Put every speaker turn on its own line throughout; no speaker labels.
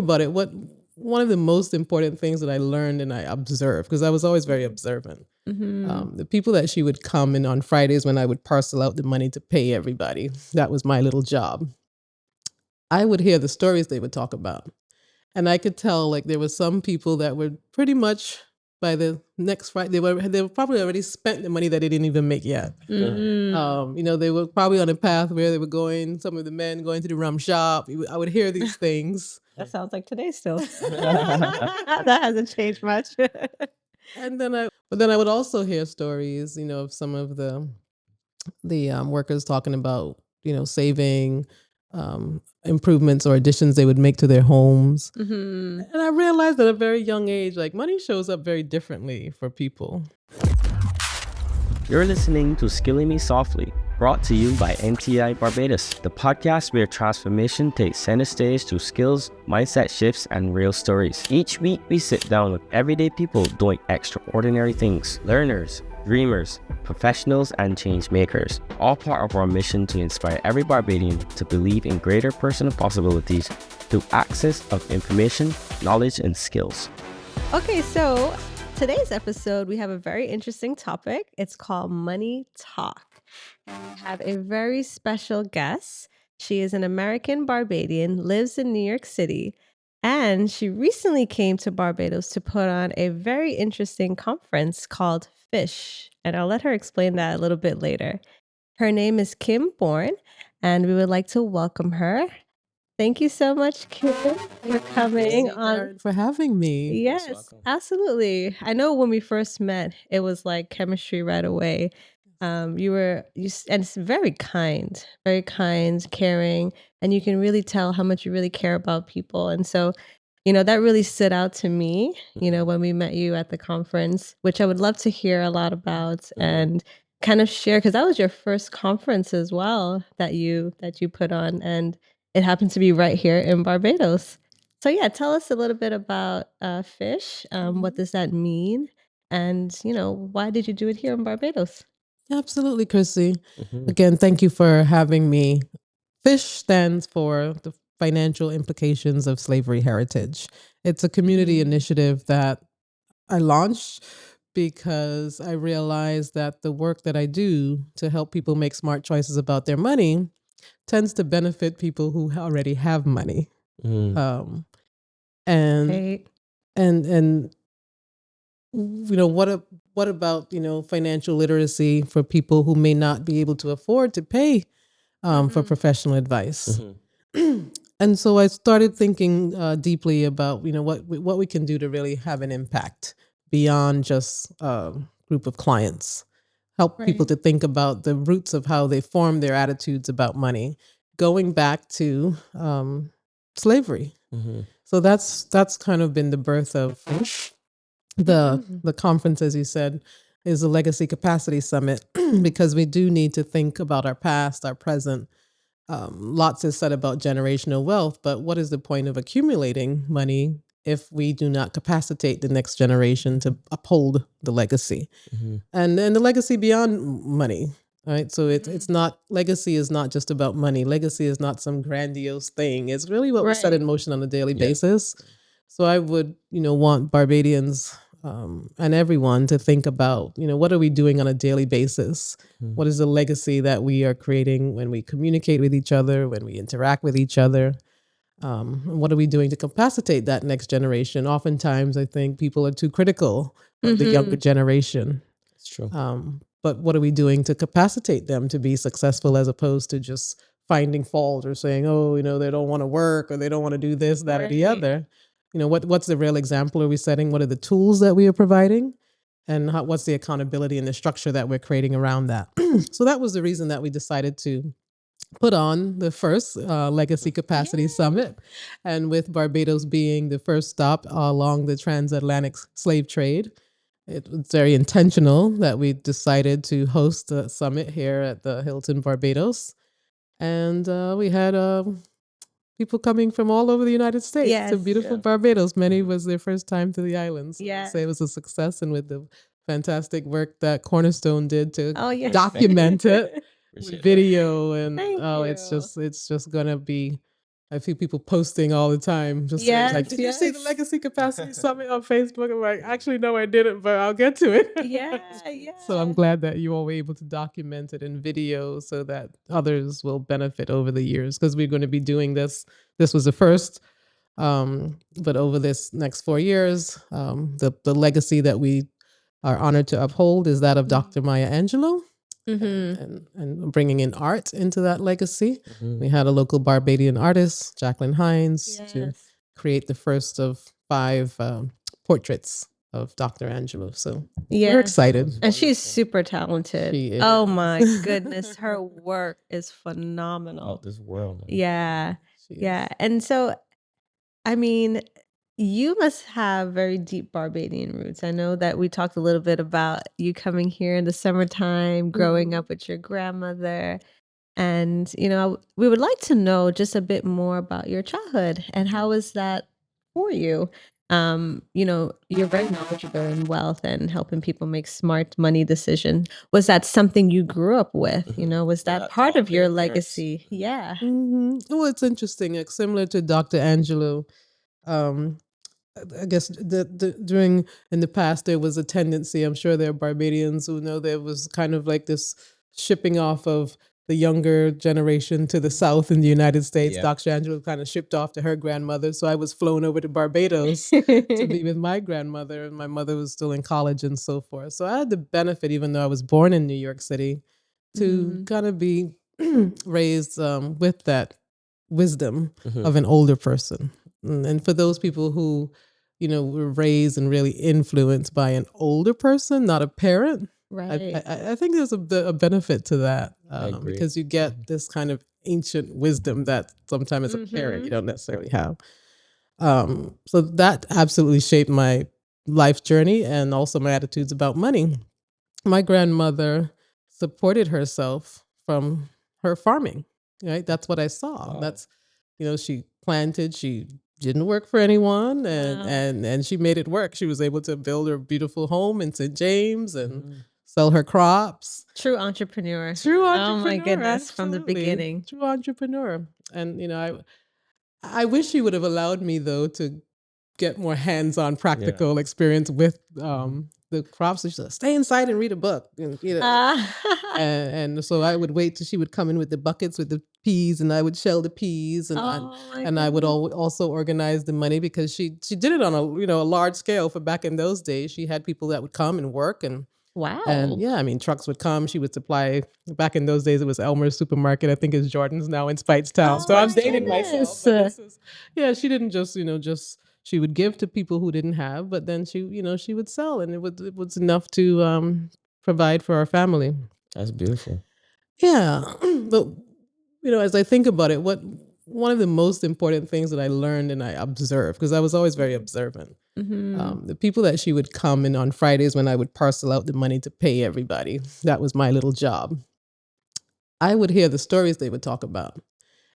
about it, one of the most important things that I learned and I observed, because I was always very observant, the people that she would come in on Fridays when I would parcel out the money to pay everybody, that was my little job. I would hear the stories they would talk about. And I could tell like there were some people that were pretty much by the next Friday, they were probably already spent the money that they didn't even make yet. They were probably on a path where they were going, some of the men going to the rum shop. I would hear these things.
That sounds like today still. That hasn't changed much.
But then I would also hear stories, of some of the workers talking about, saving, improvements or additions they would make to their homes. And I realized at a very young age, like money shows up very differently for people.
You're listening to Skilling Me Softly, brought to you by MTI Barbados, the podcast where transformation takes center stage through skills, mindset shifts, and real stories. Each week, we sit down with everyday people doing extraordinary things, learners, dreamers, professionals, and change makers, all part of our mission to inspire every Barbadian to believe in greater personal possibilities through access of information, knowledge, and skills.
Okay, so today's episode, we have a very interesting topic. It's called Money Talk. And we have a very special guest. She is an American Barbadian, lives in New York City, and she recently came to Barbados to put on a very interesting conference called Fish. And I'll let her explain that a little bit later. Her name is Kim Bourne, and we would like to welcome her. Thank you so much, Kim, for coming on.
For having me.
Yes, absolutely. I know when we first met, it was like chemistry right away. And it's very kind, caring, and you can really tell how much you really care about people. And so, that really stood out to me, when we met you at the conference, which I would love to hear a lot about and kind of share, because that was your first conference as well that you put on, and it happened to be right here in Barbados. So yeah, tell us a little bit about Fish. What does that mean? And, why did you do it here in Barbados?
Absolutely, Chrissy. Again, thank you for having me. FISH stands for the Financial Implications of Slavery Heritage. It's a community initiative that I launched because I realized that the work that I do to help people make smart choices about their money tends to benefit people who already have money. And what about financial literacy for people who may not be able to afford to pay for professional advice? And so I started thinking deeply about what we can do to really have an impact beyond just a group of clients. Help people to think about the roots of how they form their attitudes about money, going back to slavery. So that's kind of been the birth of the conference, as you said, is a Legacy Capacity Summit, because we do need to think about our past, our present. Lots is said about generational wealth, but what is the point of accumulating money if we do not capacitate the next generation to uphold the legacy? And then the legacy beyond money, right? So it's not, legacy is not just about money. Legacy is not some grandiose thing. It's really what we set in motion on a daily basis. So I would, want Barbadians and everyone to think about, what are we doing on a daily basis? What is the legacy that we are creating when we communicate with each other, when we interact with each other? What are we doing to capacitate that next generation? Oftentimes, I think people are too critical of the younger generation.
That's true.
But what are we doing to capacitate them to be successful, as opposed to just finding fault or saying, oh, they don't want to work, or they don't want to do this, that, or the other? What's the real example are we setting? What are the tools that we are providing? And what's the accountability and the structure that we're creating around that? So that was the reason that we decided to put on the first Legacy Capacity Summit. And with Barbados being the first stop along the transatlantic slave trade, it was very intentional that we decided to host the summit here at the Hilton Barbados. And we had people coming from all over the United States to beautiful Barbados. Many was their first time to the islands. Say it was a success, and with the fantastic work that Cornerstone did to document it with video, and it's just gonna be I see people posting all the time. Just
Yes,
like, did you see the
yes.
Legacy Capacity Summit on Facebook? I'm like, actually, no, I didn't, but I'll get to it.
Yeah,
So I'm
yeah.
glad that you all were able to document it in video so that others will benefit over the years, because we're going to be doing this. This was the first, but over this next 4 years, the legacy that we are honored to uphold is that of Dr. Maya Angelou. And bringing in art into that legacy. We had a local Barbadian artist, Jacqueline Hines, to
Yes.
create the first of 5 portraits of Dr. Angelou. So
Yeah.
we're excited.
And she's super talented.
She is.
Oh my goodness. Her work is phenomenal.
Out this world. Man.
Yeah.
She is.
Yeah. And so, I mean, you must have very deep Barbadian roots. I know that we talked a little bit about you coming here in the summertime, growing up with your grandmother. And, we would like to know just a bit more about your childhood and how was that for you? You're very knowledgeable in wealth and helping people make smart money decisions. Was that something you grew up with? Was that part of your legacy? Yeah.
Well, it's interesting. Like, similar to Dr. Angelou, I guess during in the past there was a tendency. I'm sure there are Barbadians who know there was kind of like this shipping off of the younger generation to the South in the United States.
Yeah.
Dr. Angela kind of shipped off to her grandmother, so I was flown over to Barbados to be with my grandmother, and my mother was still in college and so forth. So I had the benefit, even though I was born in New York City, to kind of be raised with that wisdom of an older person. And for those people who, were raised and really influenced by an older person, not a parent,
Right.
I think there's a benefit to that,
agree.
because you get this kind of ancient wisdom that sometimes as a parent you don't necessarily have. So that absolutely shaped my life journey and also my attitudes about money. My grandmother supported herself from her farming, right? That's what I saw.
Wow.
That's, she planted, she didn't work for anyone, and she made it work. She was able to build her beautiful home in St. James and sell her crops.
True entrepreneur.
True entrepreneur.
Oh my goodness, from the
absolutely.
beginning.
True entrepreneur. And, I wish she would have allowed me, though, to get more hands-on practical experience with the crops. She said, stay inside and read a book. And, and so I would wait till she would come in with the buckets with the peas, and I would shell the peas, and I would also organize the money, because she did it on a large scale for back in those days. She had people that would come and work, and
wow.
And trucks would come. She would supply. Back in those days, it was Elmer's Supermarket. I think it's Jordan's now in Speightstown. So I'm dating myself. But she didn't just she would give to people who didn't have, but then she would sell, and it was enough to provide for our family.
That's beautiful.
Yeah, but as I think about it, one of the most important things that I learned and I observed, because I was always very observant. The people that she would come in on Fridays when I would parcel out the money to pay everybody, that was my little job. I would hear the stories they would talk about.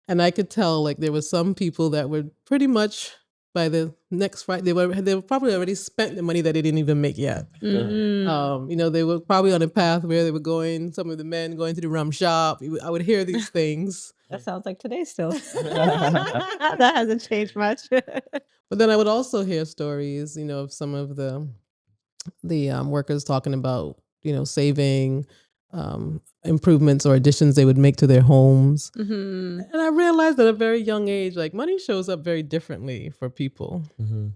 And I could tell, like, there were some people that were pretty much by the next Friday, they were probably already spent the money that they didn't even make yet. They were probably on a path where they were going, some of the men going to the rum shop. I would hear these things.
That sounds like today still. That hasn't changed much.
But then I would also hear stories, of some of the workers talking about, saving, improvements or additions they would make to their homes. And I realized at a very young age, like, money shows up very differently for people.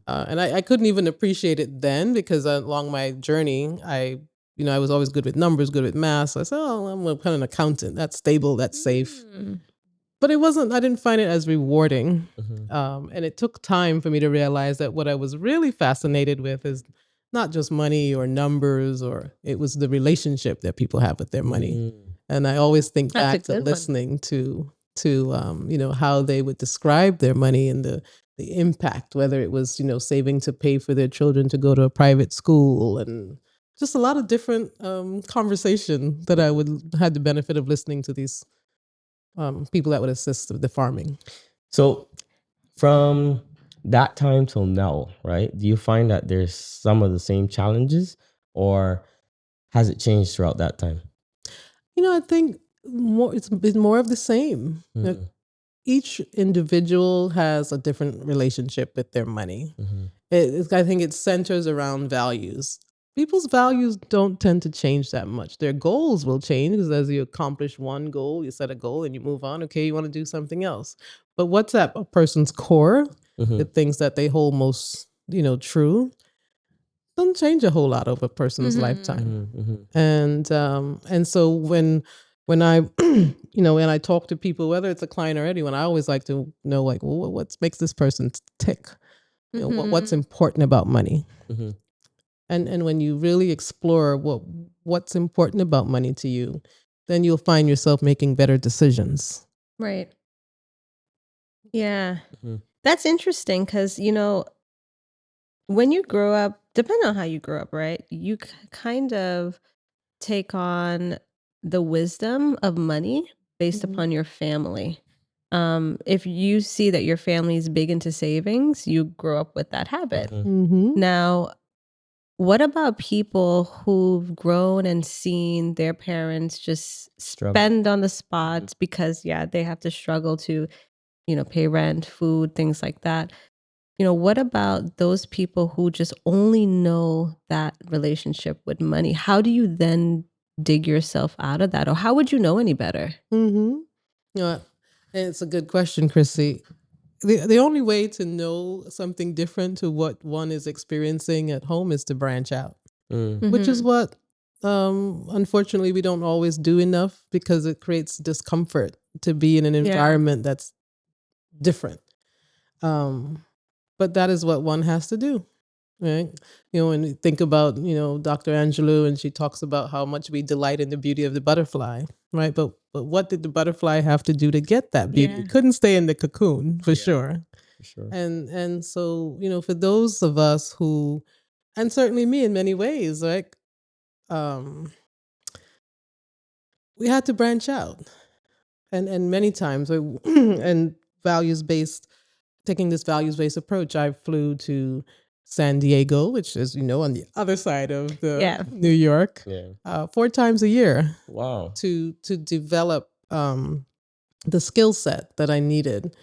And I couldn't even appreciate it then, because along my journey, I was always good with numbers, good with math. So I said, I'm kind of an accountant. That's stable, that's safe. But I didn't find it as rewarding. And it took time for me to realize that what I was really fascinated with is not just money or numbers, or it was the relationship that people have with their money. And I always think back to listening to how they would describe their money and the impact, whether it was, saving to pay for their children to go to a private school, and just a lot of different conversation that I had the benefit of listening to these people that would assist with the farming.
So from that time till now, right, do you find that there's some of the same challenges, or has it changed throughout that time?
I think it's been more of the same. each individual has a different relationship with their money. I think it centers around values. People's values don't tend to change that much. Their goals will change because as you accomplish one goal, you set a goal and you move on. Okay, you want to do something else. But what's at a person's core, the things that they hold most, true, doesn't change a whole lot over a person's lifetime. And so when I when I talk to people, whether it's a client or anyone, I always like to know, like, well, what makes this person tick? What's important about money? And when you really explore what's important about money to you, then you'll find yourself making better decisions.
Right. Yeah. That's interesting because, when you grow up, depending on how you grow up, right, you kind of take on the wisdom of money based upon your family. If you see that your family is big into savings, you grow up with that habit. Now, what about people who've grown and seen their parents just spend on the spot because, they have to struggle to, pay rent, food, things like that? What about those people who just only know that relationship with money? How do you then dig yourself out of that? Or how would you know any better?
It's a good question, Chrissy. The only way to know something different to what one is experiencing at home is to branch out, which is what, unfortunately, we don't always do enough because it creates discomfort to be in an environment that's different. But that is what one has to do, right? When you think about, Dr. Angelou, and she talks about how much we delight in the beauty of the butterfly, right? But what did the butterfly have to do to get that beauty? It couldn't stay in the cocoon, for sure. And so, for those of us who, and certainly me in many ways, like, we had to branch out. And many times, and taking this values-based approach, I flew to San Diego, which is, on the other side of New York, 4 times a year.
Wow.
To develop the skill set that I needed.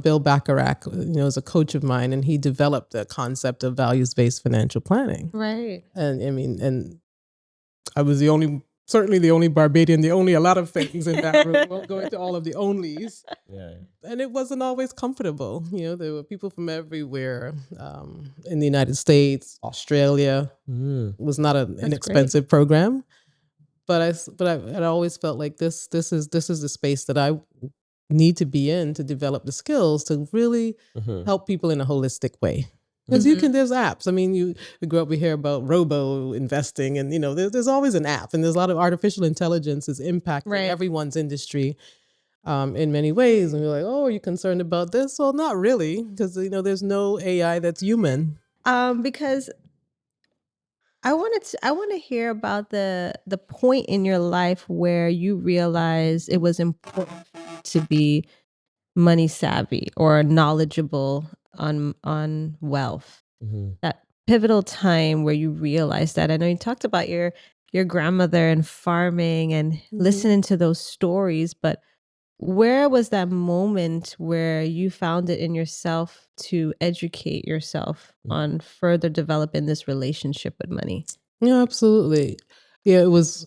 Bill Bacharach, is a coach of mine, and he developed the concept of values-based financial planning.
Right.
And I was certainly the only Barbadian, a lot of things in that room. Won't go into all of the onlys. And it wasn't always comfortable. There were people from everywhere, in the United States, Australia. It was not an inexpensive program. But I always felt like this is the space that I need to be in to develop the skills to really help people in a holistic way. Because there's apps. I mean, we grew up, we hear about robo investing, and there's always an app, and there's a lot of artificial intelligence is impacting everyone's industry in many ways. And we're like, oh, are you concerned about this? Well, not really, because there's no AI that's human.
Because I want to hear about the point in your life where you realized it was important to be money savvy or knowledgeable on wealth. That pivotal time where you realized that. I know you talked about your grandmother and farming and listening to those stories, but where was that moment where you found it in yourself to educate yourself on further developing this relationship with money?
Yeah, absolutely. Yeah, it was.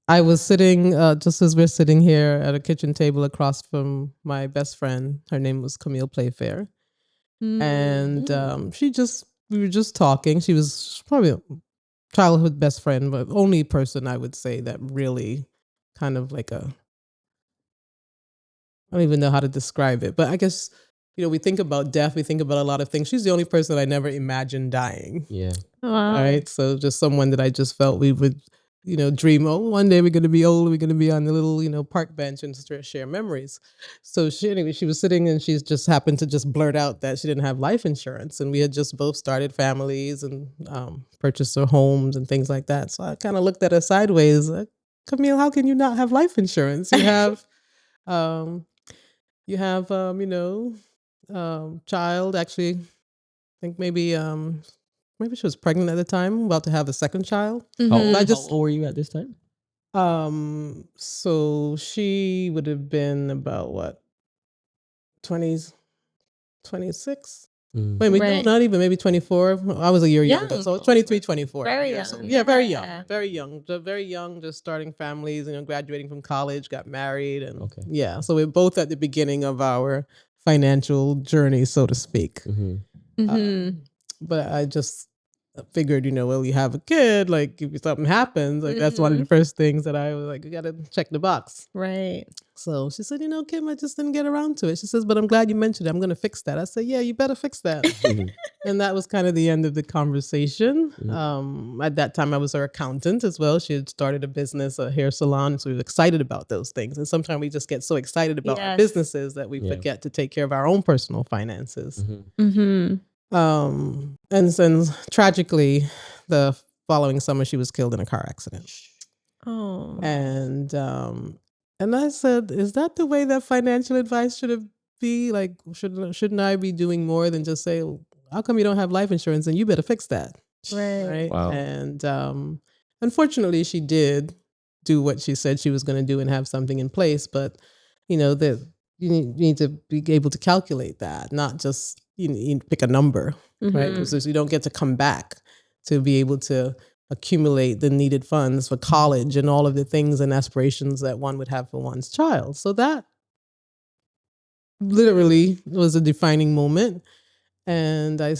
I was sitting, just as we're sitting here at a kitchen table across from my best friend. Her name was Camille Playfair. And we were just talking. She was probably a childhood best friend, but only person I would say that really kind of like I don't even know how to describe it, but I guess, we think about death, we think about a lot of things. She's the only person I never imagined dying.
Yeah.
Wow.
All right. So just someone that I just felt we would, dream, oh, one day we're going to be old, we're going to be on the little, park bench and share memories. So she was sitting and she just happened to just blurt out that she didn't have life insurance. And we had just both started families and purchased our homes and things like that. So I kind of looked at her sideways, like, Camille, how can you not have life insurance? You have, child, actually, I think maybe she was pregnant at the time, about to have a second child.
How
I
old were you at this time?
So she would have been about what, 20s, 26? Wait, no,
Right.
not even, maybe 24. I was a year younger.
Young.
So 23, 24.
Very
Yeah,
young.
so, yeah, very young. Very young. Very young, just starting families, graduating from college, got married. And yeah, so we're both at the beginning of our financial journey, so to speak. But I just figured, well, you have a kid, like if something happens, like that's one of the first things that I was like, you got to check the box.
Right.
So she said, Kim, I just didn't get around to it. She says, but I'm glad you mentioned it. I'm going to fix that. I said, yeah, you better fix that. And that was kind of the end of the conversation. At that time, I was her accountant as well. She had started a business, a hair salon. So we were excited about those things. And sometimes we just get so excited about our businesses that we forget to take care of our own personal finances. And then tragically, the following summer, she was killed in a car accident.
Oh.
And I said, is that the way that financial advice should be? Like, shouldn't I be doing more than just say, how come you don't have life insurance and you better fix that?
Right.
Wow.
And unfortunately, she did do what she said she was going to do and have something in place. But, that you need to be able to calculate that, not just you pick a number, right? Because you don't get to come back to be able to accumulate the needed funds for college and all of the things and aspirations that one would have for one's child. So that literally was a defining moment. And I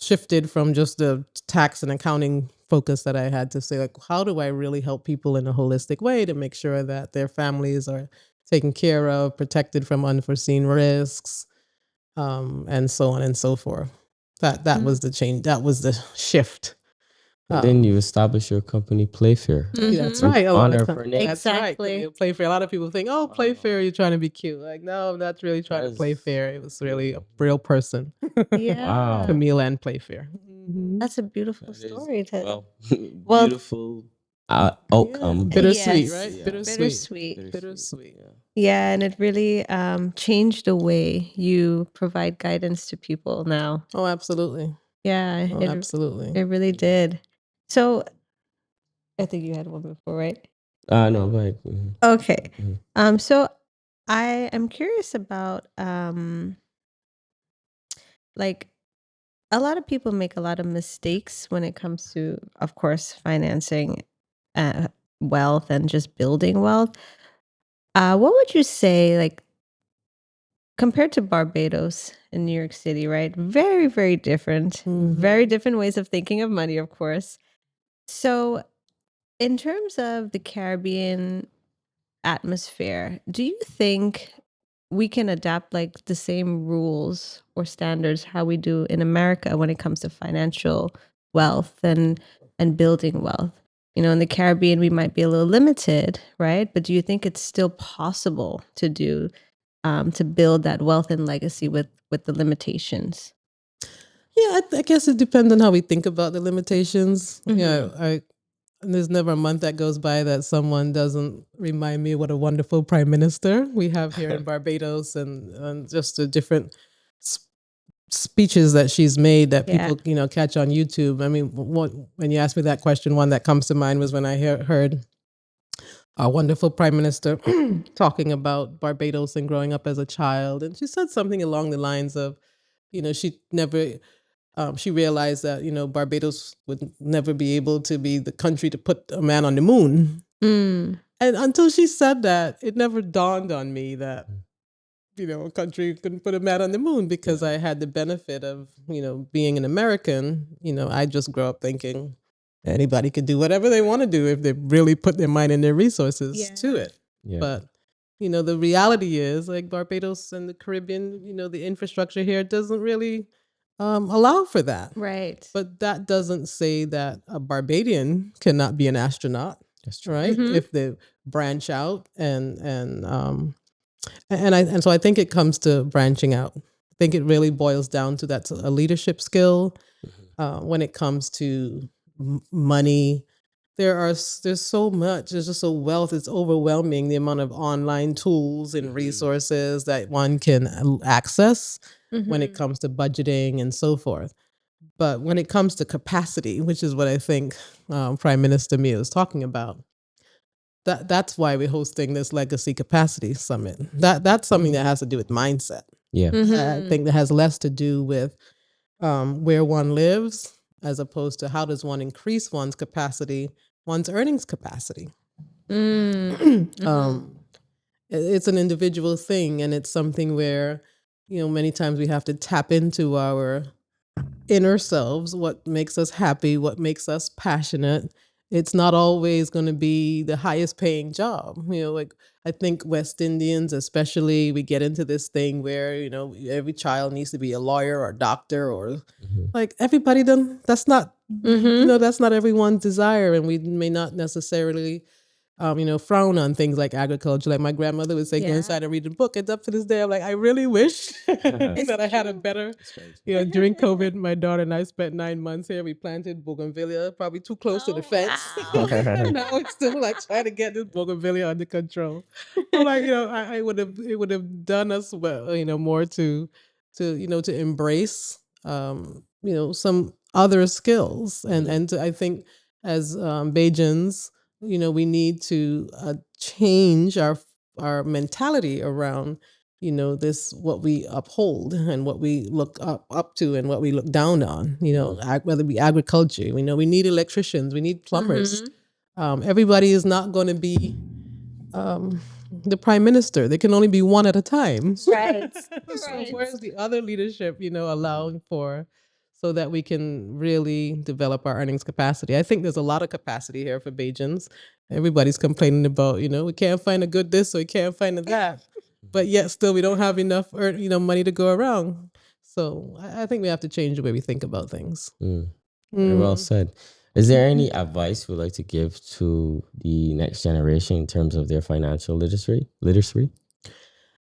shifted from just the tax and accounting focus that I had to say, like, how do I really help people in a holistic way to make sure that their families are taken care of, protected from unforeseen risks, and so on and so forth. That was the change. That was the shift.
And then you establish your company, Playfair.
That's right.
Honor for Nick.
That's right. Playfair. A lot of people think, oh, Playfair, you're trying to be cute. Like, no, I'm not really trying to play fair. It was really a real person.
Yeah.
Wow.
Camille and Playfair.
That's a beautiful story.
Well, beautiful outcome.
Bittersweet,
Yes.
right?
Yeah.
Bittersweet.
Yeah, and it really changed the way you provide guidance to people now.
Oh, absolutely.
Yeah,
Absolutely.
it really did. So, I think you had one before, right?
No, go ahead.
Okay. So I am curious about like a lot of people make a lot of mistakes when it comes to, of course, financing wealth and just building wealth. What would you say, like, compared to Barbados and New York City, right? Very, very different. Very different ways of thinking of money, of course. So, in terms of the Caribbean atmosphere, do you think we can adapt like the same rules or standards how we do in America when it comes to financial wealth and building wealth? In the Caribbean we might be a little limited, right? But do you think it's still possible to do to build that wealth and legacy with the limitations?
Yeah, I guess it depends on how we think about the limitations. There's never a month that goes by that someone doesn't remind me what a wonderful prime minister we have here in Barbados, and just the different speeches that she's made that people catch on YouTube. I mean, when you ask me that question, one that comes to mind was when I heard our wonderful prime minister talking about Barbados and growing up as a child, and she said something along the lines of, she never. She realized that, Barbados would never be able to be the country to put a man on the moon. And until she said that, it never dawned on me that, a country couldn't put a man on the moon, because I had the benefit of, being an American. I just grew up thinking anybody could do whatever they want to do if they really put their mind and their resources to it.
Yeah.
But the reality is, like, Barbados and the Caribbean, the infrastructure here doesn't really allow for that.
Right.
But that doesn't say that a Barbadian cannot be an astronaut.
That's true.
Right? If they branch out and so I think it comes to branching out. I think it really boils down to that's a leadership skill. When it comes to money, there's so much. There's just so wealth. It's overwhelming, the amount of online tools and resources that one can access when it comes to budgeting and so forth. But when it comes to capacity, which is what I think Prime Minister Mia is talking about, that's why we're hosting this Legacy Capacity Summit. That's something that has to do with mindset.
Yeah.
I think that has less to do with where one lives, as opposed to how does one increase one's capacity, one's earnings capacity. It's an individual thing, and it's something where, many times we have to tap into our inner selves, what makes us happy, what makes us passionate. It's not always going to be the highest paying job. Like I think West Indians, especially, we get into this thing where, every child needs to be a lawyer or a doctor or like everybody done. That's not, that's not everyone's desire. And we may not necessarily frown on things like agriculture. Like my grandmother would say, go inside and read a book. And up to this day, I'm like, I really wish that I had a better, during COVID, my daughter and I spent 9 months here. We planted bougainvillea, probably too close to the fence.
Wow.
Now it's still like trying to get this bougainvillea under control. I'm like, it would have done us well, more to embrace, some other skills. And I think as Bajans, we need to change our mentality around, this, what we uphold and what we look up to and what we look down on, whether it be agriculture. We know we need electricians, we need plumbers. Everybody is not going to be the prime minister. There can only be one at a time.
Right.
So where's the other leadership, allowing for, so that we can really develop our earnings capacity. I think there's a lot of capacity here for Bajans. Everybody's complaining about, we can't find a good this or we can't find a that. But yet still we don't have enough money to go around. So I think we have to change the way we think about things.
Very well said. Is there any advice you would like to give to the next generation in terms of their financial literacy?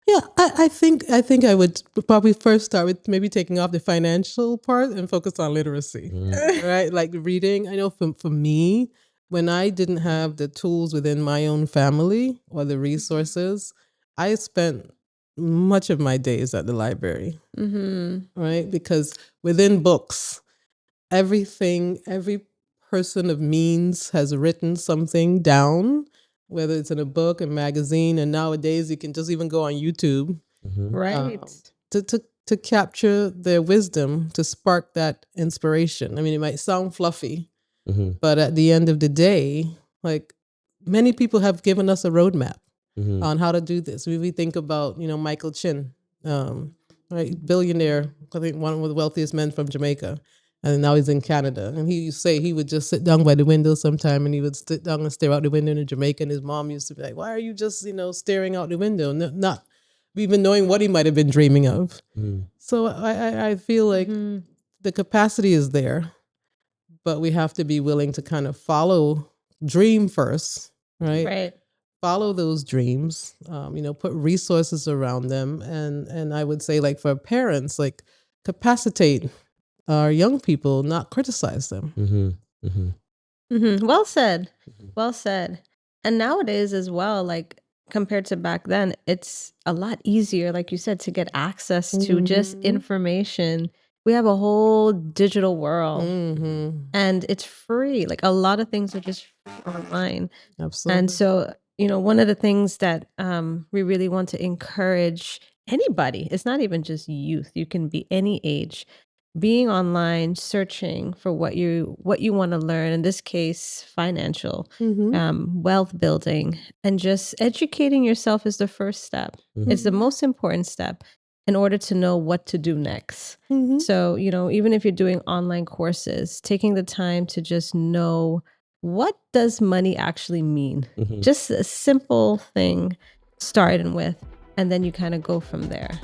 Yeah, I think I would probably first start with maybe taking off the financial part and focus on literacy, right? Like reading. I know for me, when I didn't have the tools within my own family or the resources, I spent much of my days at the library, right? Because within books, every person of means has written something down, whether it's in a book, a magazine, and nowadays you can just even go on YouTube,
Right.
To capture their wisdom, to spark that inspiration. I mean, it might sound fluffy, but at the end of the day, like many people have given us a roadmap on how to do this. We think about, Michael Chin, right, billionaire, I think one of the wealthiest men from Jamaica. And now he's in Canada. And he used to say he would just sit down by the window sometime and he would sit down and stare out the window in Jamaica. And his mom used to be like, why are you just, staring out the window? Not even knowing what he might have been dreaming of. So I feel like the capacity is there, but we have to be willing to kind of dream first, right?
Right.
Follow those dreams, put resources around them. And I would say, like, for parents, like, capacitate our young people, not criticize them.
Well said. Well said. And nowadays as well, like compared to back then, it's a lot easier, like you said, to get access to just information. We have a whole digital world and it's free. Like a lot of things are just free online.
Absolutely.
And so, one of the things that we really want to encourage anybody, it's not even just youth, you can be any age, being online, searching for what you want to learn, in this case, financial, wealth building, and just educating yourself is the first step. It's the most important step in order to know what to do next. So, even if you're doing online courses, taking the time to just know, what does money actually mean? Just a simple thing starting with, and then you kind of go from there.